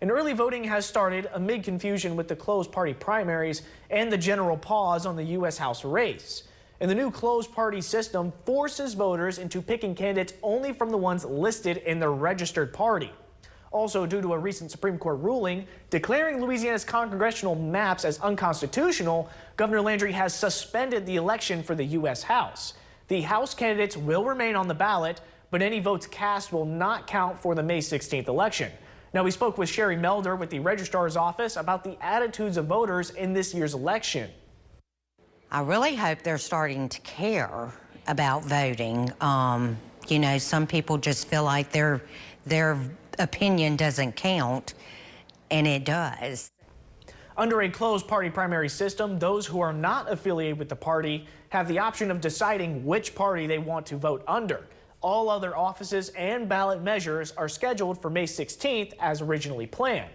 And early voting has started amid confusion with the closed party primaries and the general pause on the U.S. House race. And the new closed party system forces voters into picking candidates only from the ones listed in their registered party. Also, due to a recent Supreme Court ruling declaring Louisiana's congressional maps as unconstitutional, Governor Landry has suspended the election for the U.S. House. The House candidates will remain on the ballot, but any votes cast will not count for the May 16th election. Now, we spoke with Sherry Melder with the Registrar's Office about the attitudes of voters in this year's election. I really hope they're starting to care about voting. You know, some people just feel like their opinion doesn't count, and it does. Under a closed party primary system, those who are not affiliated with the party have the option of deciding which party they want to vote under. All other offices and ballot measures are scheduled for May 16th as originally planned.